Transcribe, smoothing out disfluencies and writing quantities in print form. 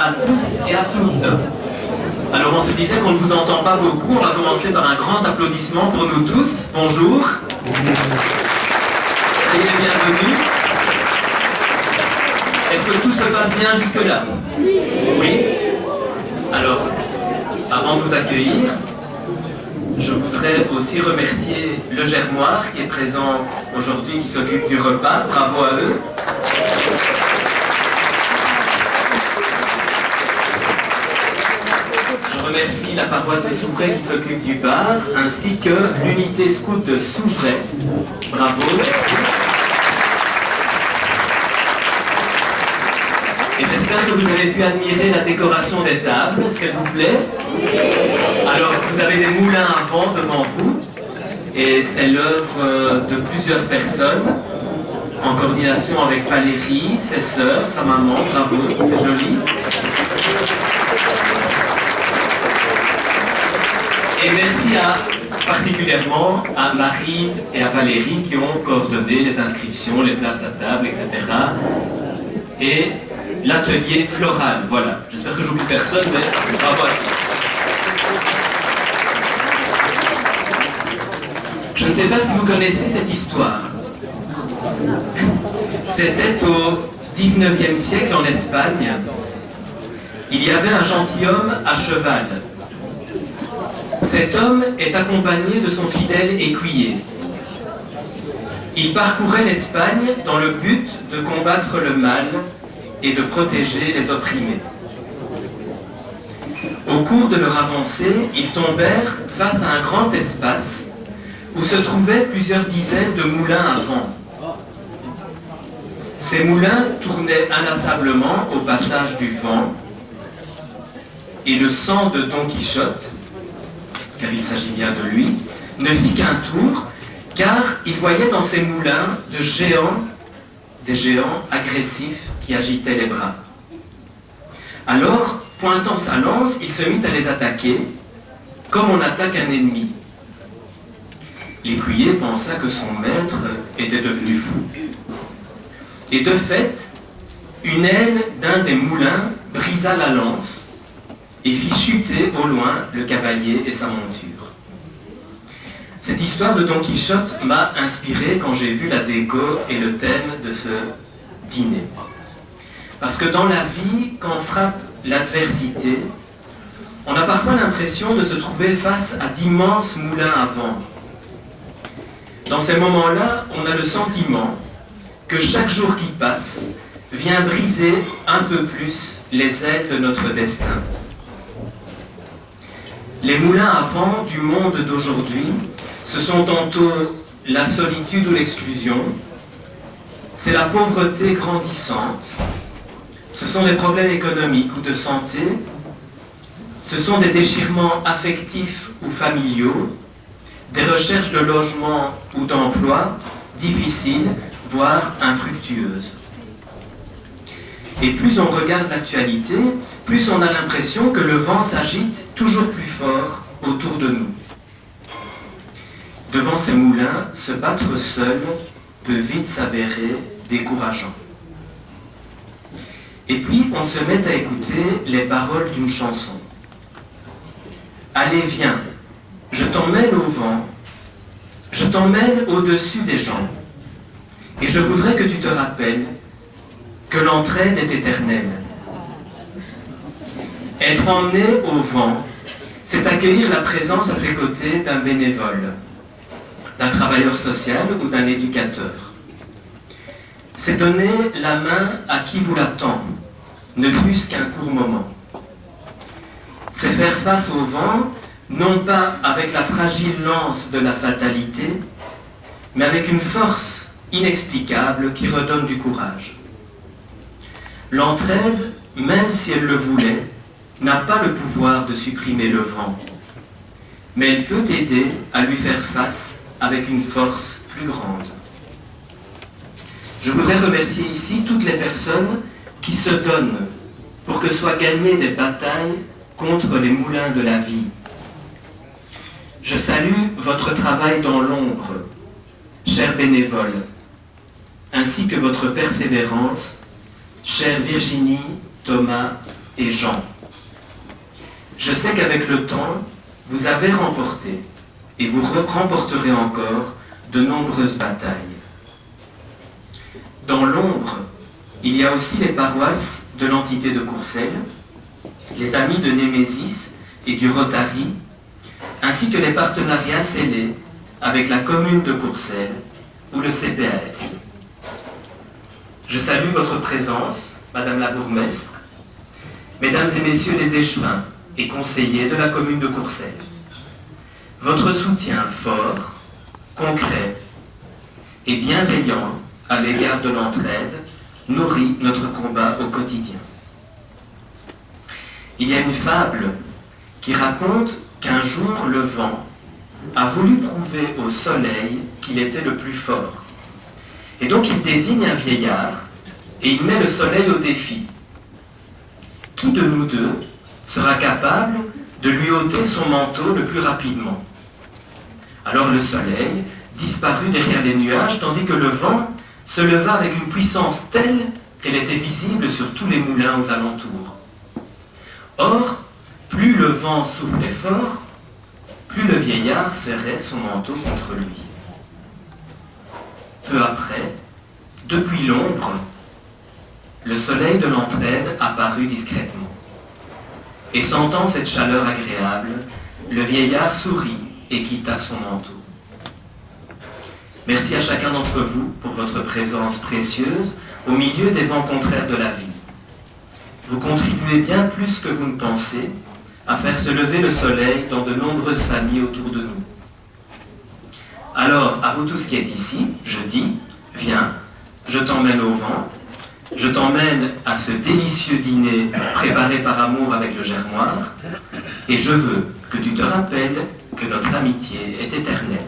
à tous et à toutes. Alors on se disait qu'on ne vous entend pas beaucoup, on va commencer par un grand applaudissement pour nous tous. Bonjour. Soyez les bienvenus. Est-ce que tout se passe bien jusque-là? Oui. Alors, avant de vous accueillir, je voudrais aussi remercier le Germoire qui est présent aujourd'hui, qui s'occupe du repas. Bravo à eux. Je remercie la paroisse de Souvray qui s'occupe du bar, ainsi que l'unité scout de Souvray. Bravo, merci. Et j'espère que vous avez pu admirer la décoration des tables. Est-ce qu'elle vous plaît? Alors, vous avez des moulins à vent devant vous, et c'est l'œuvre de plusieurs personnes, en coordination avec Valérie, ses sœurs, sa maman. Bravo, c'est joli. Et merci particulièrement à Maryse et à Valérie qui ont coordonné les inscriptions, les places à table, etc. Et l'atelier floral, voilà. J'espère que j'oublie personne, mais bravo à tous. Je ne sais pas si vous connaissez cette histoire. C'était au 19e siècle en Espagne. Il y avait un gentilhomme à cheval. Cet homme est accompagné de son fidèle écuyer. Il parcourait l'Espagne dans le but de combattre le mal et de protéger les opprimés. Au cours de leur avancée, ils tombèrent face à un grand espace où se trouvaient plusieurs dizaines de moulins à vent. Ces moulins tournaient inlassablement au passage du vent, et le sang de Don Quichotte, car il s'agit bien de lui, ne fit qu'un tour, car il voyait dans ces moulins des géants agressifs qui agitaient les bras. Alors, pointant sa lance, il se mit à les attaquer, comme on attaque un ennemi. L'écuyer pensa que son maître était devenu fou. Et de fait, une aile d'un des moulins brisa la lance et fit chuter au loin le cavalier et sa monture. Cette histoire de Don Quichotte m'a inspiré quand j'ai vu la déco et le thème de ce dîner. Parce que dans la vie, quand frappe l'adversité, on a parfois l'impression de se trouver face à d'immenses moulins à vent. Dans ces moments-là, on a le sentiment que chaque jour qui passe vient briser un peu plus les ailes de notre destin. Les moulins à vent du monde d'aujourd'hui, ce sont tantôt la solitude ou l'exclusion, c'est la pauvreté grandissante, ce sont des problèmes économiques ou de santé, ce sont des déchirements affectifs ou familiaux, des recherches de logement ou d'emploi difficiles, voire infructueuses. Et plus on regarde l'actualité, plus on a l'impression que le vent s'agite toujours plus fort autour de nous. Devant ces moulins, se battre seul peut vite s'avérer décourageant. Et puis on se met à écouter les paroles d'une chanson. Allez, viens, je t'emmène au vent, je t'emmène au-dessus des gens, et je voudrais que tu te rappelles que l'entraide est éternelle. Être emmené au vent, c'est accueillir la présence à ses côtés d'un bénévole, d'un travailleur social ou d'un éducateur. C'est donner la main à qui vous l'attend, ne fût-ce qu'un court moment. C'est faire face au vent, non pas avec la fragile lance de la fatalité, mais avec une force inexplicable qui redonne du courage. L'entraide, même si elle le voulait, n'a pas le pouvoir de supprimer le vent, mais elle peut aider à lui faire face avec une force plus grande. Je voudrais remercier ici toutes les personnes qui se donnent pour que soient gagnées des batailles contre les moulins de la vie. Je salue votre travail dans l'ombre, chers bénévoles, ainsi que votre persévérance, chère Virginie, Thomas et Jean. Je sais qu'avec le temps, vous avez remporté et vous remporterez encore de nombreuses batailles. Dans l'ombre, il y a aussi les paroisses de l'entité de Courcelles, les amis de Némésis et du Rotary, ainsi que les partenariats scellés avec la commune de Courcelles ou le CPAS. Je salue votre présence, Madame la bourgmestre, Mesdames et Messieurs les échevins et conseillers de la commune de Courcelles. Votre soutien fort, concret et bienveillant à l'égard de l'entraide nourrit notre combat au quotidien. Il y a une fable qui raconte qu'un jour le vent a voulu prouver au soleil qu'il était le plus fort. Et donc il désigne un vieillard et il met le soleil au défi. Qui de nous deux sera capable de lui ôter son manteau le plus rapidement? Alors le soleil disparut derrière les nuages, tandis que le vent se leva avec une puissance telle qu'elle était visible sur tous les moulins aux alentours. Or, plus le vent soufflait fort, plus le vieillard serrait son manteau contre lui. Peu après, depuis l'ombre, le soleil de l'entraide apparut discrètement. Et sentant cette chaleur agréable, le vieillard sourit et quitta son manteau. Merci à chacun d'entre vous pour votre présence précieuse au milieu des vents contraires de la vie. Vous contribuez bien plus que vous ne pensez à faire se lever le soleil dans de nombreuses familles autour de nous. Alors, à vous tous qui êtes ici, je dis, viens, je t'emmène au vent, je t'emmène à ce délicieux dîner préparé par amour avec le germoir, et je veux que tu te rappelles que notre amitié est éternelle.